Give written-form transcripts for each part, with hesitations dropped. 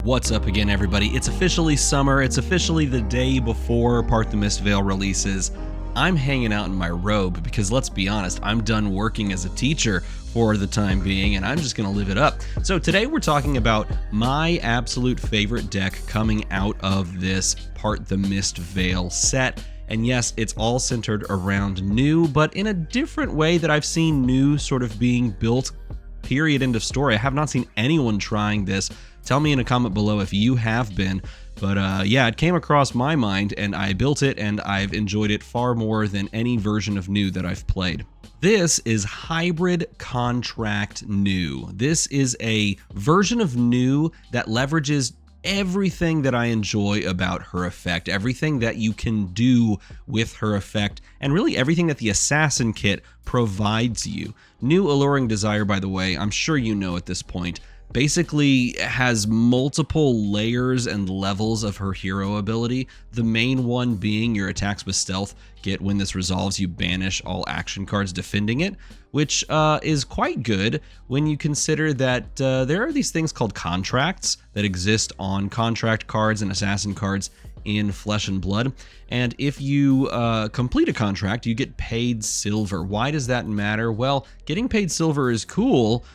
What's up again, everybody? It's officially summer. It's officially the day before Part the Mistveil releases. I'm hanging out in my robe because, let's be honest, I'm done working as a teacher for the time being, and I'm just going to live it up. So today we're talking about my absolute favorite deck coming out of this Part the Mistveil set. And yes, it's all centered around new, but in a different way that I've seen new sort of being built, period, end of story. I have not seen anyone trying this. Tell me in a comment below if you have been. But yeah, it came across my mind and I built it, and I've enjoyed it far more than any version of new that I've played. This is Hybrid Contract New. This is a version of new that leverages everything that I enjoy about her effect, everything that you can do with her effect, and really everything that the Assassin kit provides you. New Alluring Desire, by the way, I'm sure you know at this point, basically has multiple layers and levels of her hero ability. The main one being your attacks with stealth get, when this resolves, you banish all action cards defending it, which is quite good when you consider that there are these things called contracts that exist on contract cards and assassin cards in Flesh and Blood, and if you complete a contract, you get paid silver. Why does that matter? Well, getting paid silver is cool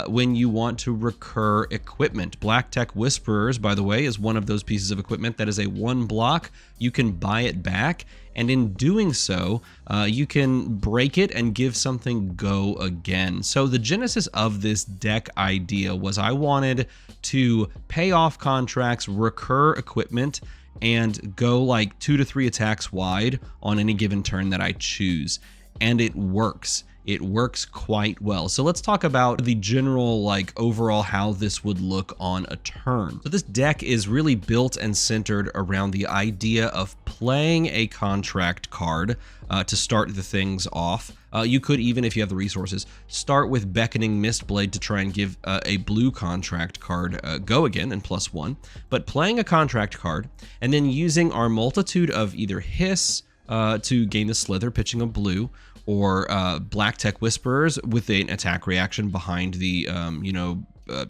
when you want to recur equipment. Black Tech Whisperers, by the way, is one of those pieces of equipment that is a 1-block. You can buy it back, and in doing so, you can break it and give something go again. So the genesis of this deck idea was I wanted to pay off contracts, recur equipment, and go like 2 to 3 attacks wide on any given turn that I choose. And it works. It works quite well. So let's talk about the general, like, overall how this would look on a turn. So this deck is really built and centered around the idea of playing a contract card to start the things off. You could, even if you have the resources, start with Beckoning Mistblade to try and give a blue contract card go again and +1. But playing a contract card and then using our multitude of either Hiss to gain the Slither, pitching a blue, or Black Tech Whisperers with an attack reaction behind the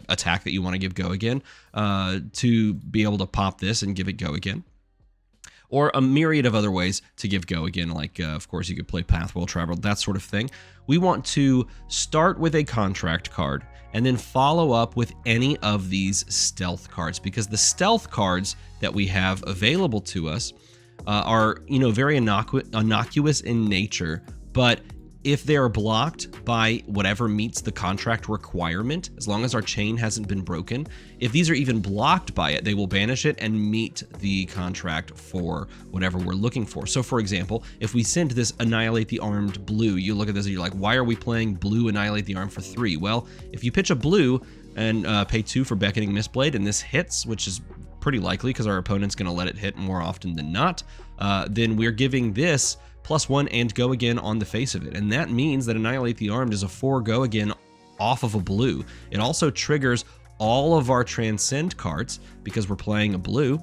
attack that you want to give go again to be able to pop this and give it go again. Or a myriad of other ways to give go again, like, of course, you could play Path Well Traveled, that sort of thing. We want to start with a contract card and then follow up with any of these stealth cards, because the stealth cards that we have available to us are, very innocuous in nature, but if they are blocked by whatever meets the contract requirement, as long as our chain hasn't been broken, if these are even blocked by it, they will banish it and meet the contract for whatever we're looking for. So for example, if we send this Annihilate the Armed blue, you look at this and you're like, why are we playing blue Annihilate the Armed for 3? Well, if you pitch a blue and pay 2 for Beckoning Mistblade and this hits, which is pretty likely because our opponent's going to let it hit more often than not, then we're giving this +1 and go again on the face of it. And that means that Annihilate the Armed is a 4 go again off of a blue. It also triggers all of our Transcend cards because we're playing a blue.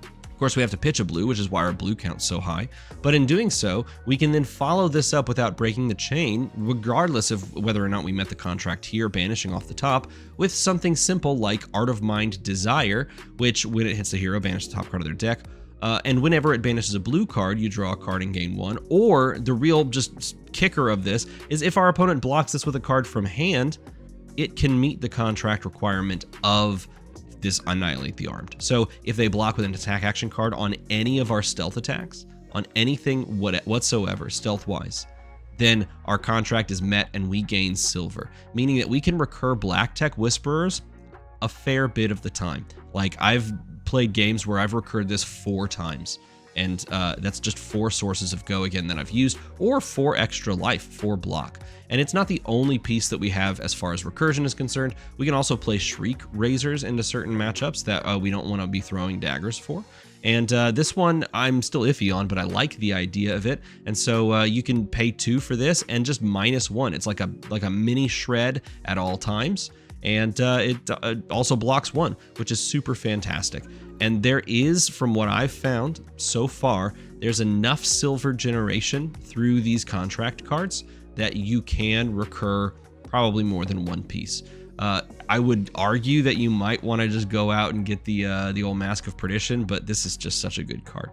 Of course, we have to pitch a blue, which is why our blue count's so high. But in doing so, we can then follow this up without breaking the chain, regardless of whether or not we met the contract here, banishing off the top, with something simple like Art of Mind Desire, which, when it hits the hero, banish the top card of their deck. And whenever it banishes a blue card, you draw a card and gain 1. Or the real just kicker of this is if our opponent blocks this with a card from hand, it can meet the contract requirement of this Annihilate the Armed. So if they block with an attack action card on any of our stealth attacks, on anything whatsoever, stealth-wise, then our contract is met and we gain silver, meaning that we can recur Black Tech Whisperers a fair bit of the time. Like, I've played games where I've recurred this 4 times, and that's just 4 sources of go again that I've used, or 4 extra life, 4 block. And it's not the only piece that we have as far as recursion is concerned. We can also play Shriek Razors into certain matchups that we don't want to be throwing daggers for. And this one I'm still iffy on, but I like the idea of it. And so you can pay 2 for this and just -1. It's like a mini shred at all times. And it also blocks 1, which is super fantastic. And there is, from what I've found so far, there's enough silver generation through these contract cards that you can recur probably more than 1 piece. I would argue that you might want to just go out and get the old Mask of Perdition, but this is just such a good card.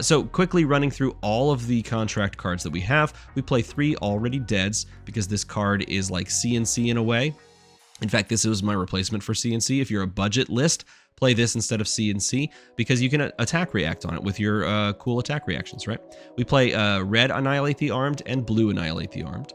So quickly running through all of the contract cards that we have, we play 3 Already Deads because this card is like CNC in a way. In fact, this was my replacement for CNC. If you're a budget list, play this instead of CNC because you can attack react on it with your cool attack reactions, right? We play red Annihilate the Armed and blue Annihilate the Armed.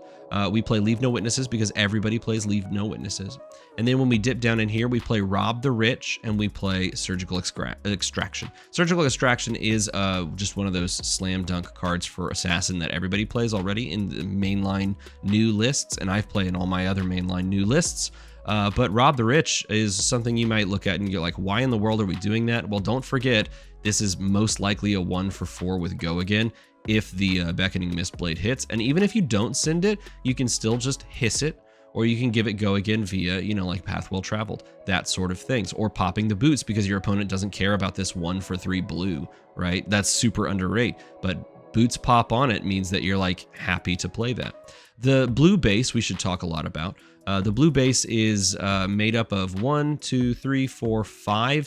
We play Leave No Witnesses because everybody plays Leave No Witnesses. And then when we dip down in here, we play Rob the Rich and we play Surgical Extraction. Surgical Extraction is just one of those slam dunk cards for Assassin that everybody plays already in the mainline new lists, and I've played in all my other mainline new lists. But Rob the Rich is something you might look at and you're like, why in the world are we doing that? Well, don't forget, this is most likely a 1 for 4 with Go Again if the Beckoning Mistblade hits. And even if you don't send it, you can still just hiss it, or you can give it Go Again via, like Path Well Traveled, that sort of things. Or popping the boots because your opponent doesn't care about this 1 for 3 blue, right? That's super underrated. But boots pop on it means that you're like happy to play that. The blue base we should talk a lot about. The blue base is made up of 5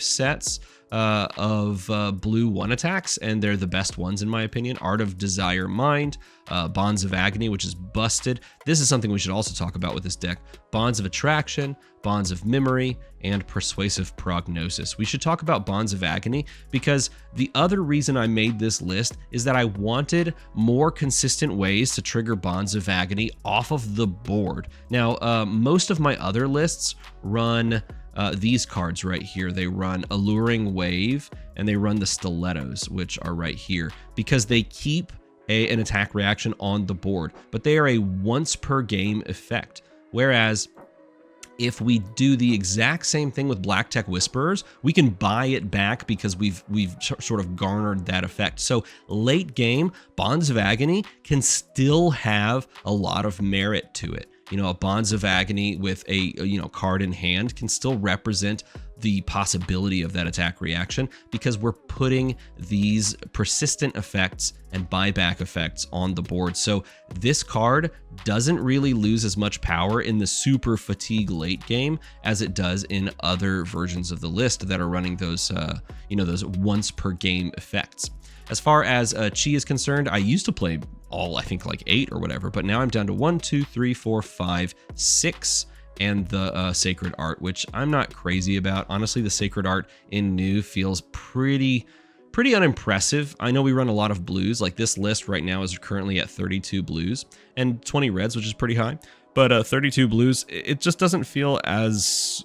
sets of blue 1 attacks, and they're the best ones in my opinion. Art of Desire Mind, Bonds of Agony, which is busted. This is something we should also talk about with this deck. Bonds of Attraction, Bonds of Memory, and Persuasive Prognosis. We should talk about Bonds of Agony because the other reason I made this list is that I wanted more consistent ways to trigger Bonds of Agony off of the board. Now, most of my other lists run these cards right here. They run Alluring Wave and they run the Stilettos, which are right here, because they keep an attack reaction on the board, but they are a once per game effect. Whereas if we do the exact same thing with Black Tech Whisperers, we can buy it back because we've sort of garnered that effect. So late game, Bonds of Agony can still have a lot of merit to it. A Bonds of Agony with a card in hand can still represent the possibility of that attack reaction because we're putting these persistent effects and buyback effects on the board. So this card doesn't really lose as much power in the super fatigue late game as it does in other versions of the list that are running those those once per game effects. As far as Chi is concerned, I used to play all, I think like 8 or whatever, but now I'm down to 1, 2, 3, 4, 5, 6, and the Sacred Art, which I'm not crazy about. Honestly, the Sacred Art in new feels pretty unimpressive. I know we run a lot of blues, like this list right now is currently at 32 blues and 20 reds, which is pretty high, but 32 blues, it just doesn't feel as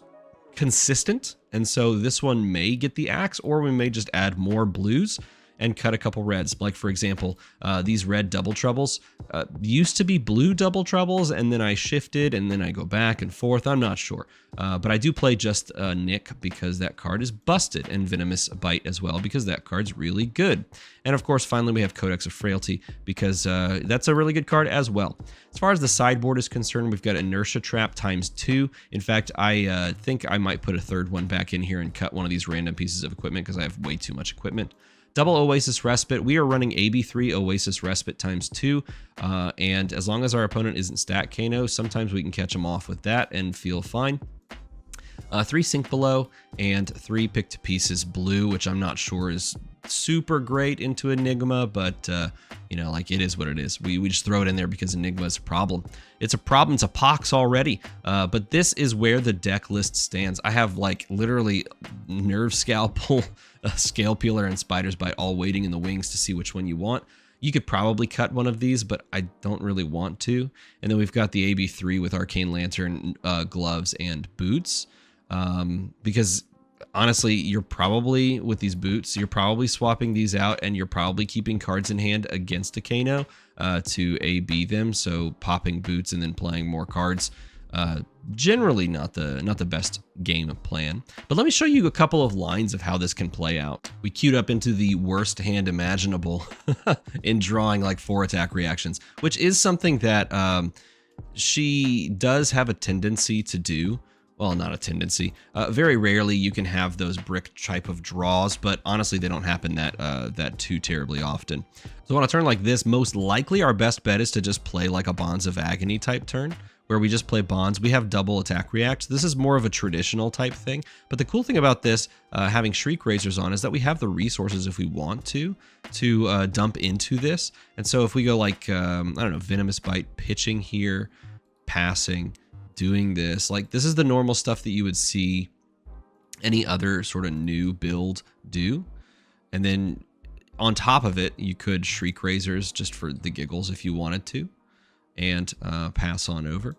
consistent, and so this one may get the axe, or we may just add more blues and cut a couple reds. Like for example, these red Double Troubles used to be blue Double Troubles, and then I shifted and then I go back and forth. I'm not sure, but I do play just Nick because that card is busted, and Venomous Bite as well because that card's really good. And of course, finally we have Codex of Frailty because that's a really good card as well. As far as the sideboard is concerned, we've got Inertia Trap ×2. In fact, I think I might put a third one back in here and cut one of these random pieces of equipment because I have way too much equipment. Double Oasis Respite. We are running AB3 Oasis Respite ×2, and as long as our opponent isn't stat Kano, sometimes we can catch them off with that and feel fine. 3 Sink Below and 3 Pick to Pieces Blue, which I'm not sure is super great into Enigma, but like it is what it is. We just throw it in there because Enigma is a problem. It's a problem. It's a pox already. But this is where the deck list stands. I have like literally Nerve Scalpel, Scale Peeler, and Spider's Bite all waiting in the wings to see which one you want. You could probably cut one of these, but I don't really want to. And then we've got the AB3 with Arcane Lantern, gloves, and boots. Because honestly, you're probably, with these boots, you're probably swapping these out and you're probably keeping cards in hand against a Kano to AB them. So popping boots and then playing more cards, generally not the best game plan. But let me show you a couple of lines of how this can play out. We queued up into the worst hand imaginable in drawing like 4 attack reactions, which is something that she does have a tendency to do. Well, not a tendency. Very rarely you can have those brick type of draws, but honestly, they don't happen that too terribly often. So on a turn like this, most likely our best bet is to just play like a Bonds of Agony type turn, where we just play bonds. We have double attack react. This is more of a traditional type thing. But the cool thing about this, having Shriek Razors on, is that we have the resources if we want to dump into this. And so if we go like, I don't know, Venomous Bite, pitching here, passing, doing this, like this is the normal stuff that you would see any other sort of new build do. And then on top of it, you could Shriek Razors just for the giggles if you wanted to, and pass on over.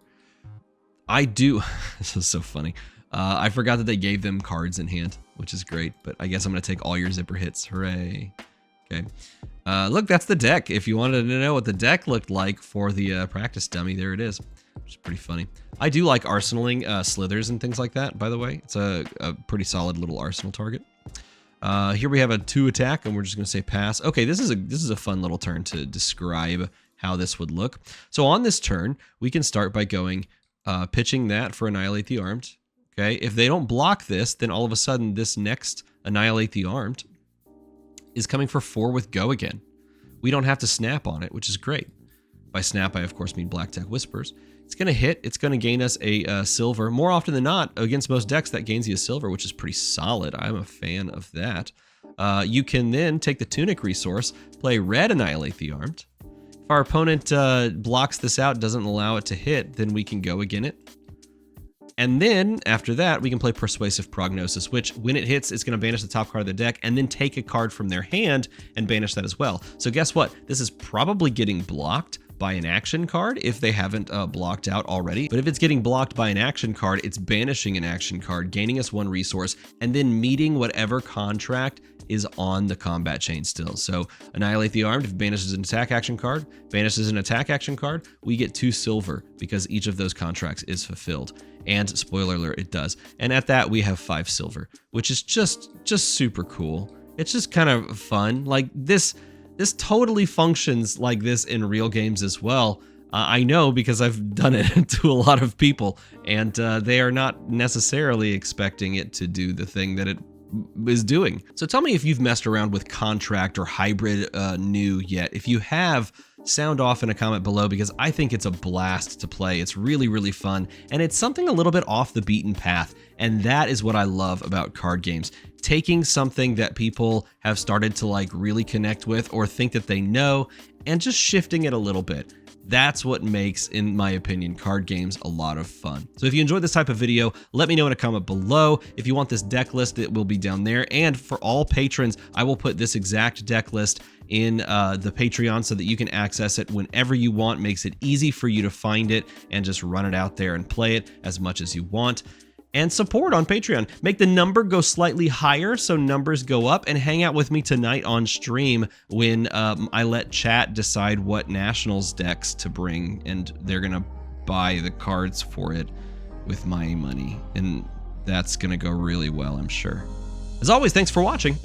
I do, this is so funny. I forgot that they gave them cards in hand, which is great, but I guess I'm gonna take all your zipper hits, hooray. Okay, look, that's the deck. If you wanted to know what the deck looked like for the practice dummy, there it is, which is pretty funny. I do like arsenaling slithers and things like that, by the way. It's a pretty solid little arsenal target. Here we have a 2 attack, and we're just gonna say pass. Okay, this is a fun little turn to describe how this would look. So on this turn, we can start by going, pitching that for Annihilate the Armed. Okay, if they don't block this, then all of a sudden this next Annihilate the Armed is coming for 4 with Go again. We don't have to snap on it, which is great. By snap, I of course mean Black Tech Whispers. It's gonna hit, it's gonna gain us a silver. More often than not, against most decks, that gains you a silver, which is pretty solid. I'm a fan of that. You can then take the Tunic resource, play red Annihilate the Armed. If our opponent blocks this out, doesn't allow it to hit, then we can go again it. And then, after that, we can play Persuasive Prognosis, which, when it hits, it's going to banish the top card of the deck, and then take a card from their hand and banish that as well. So guess what? This is probably getting blocked by an action card if they haven't blocked out already. But if it's getting blocked by an action card, it's banishing an action card, gaining us 1 resource, and then meeting whatever contract is on the combat chain still. So Annihilate the Armed, if it banishes an attack action card, banishes an attack action card, we get 2 silver because each of those contracts is fulfilled. And spoiler alert, it does. And at that, we have 5 silver, which is just super cool. It's just kind of fun. Like this totally functions like this in real games as well. I know because I've done it to a lot of people, and they are not necessarily expecting it to do the thing that it is doing. So tell me if you've messed around with contract or hybrid new yet. If you have, sound off in a comment below, because I think it's a blast to play. It's really fun, and it's something a little bit off the beaten path, and that is what I love about card games. Taking something that people have started to like really connect with or think that they know, and just shifting it a little bit. That's what makes, in my opinion, card games a lot of fun. So if you enjoyed this type of video, let me know in a comment below. If you want this deck list, it will be down there. And for all patrons, I will put this exact deck list in the Patreon so that you can access it whenever you want. Makes it easy for you to find it and just run it out there and play it as much as you want. And support on Patreon. Make the number go slightly higher so numbers go up, and hang out with me tonight on stream when I let chat decide what Nationals decks to bring, and they're gonna buy the cards for it with my money, and that's gonna go really well, I'm sure. As always, thanks for watching.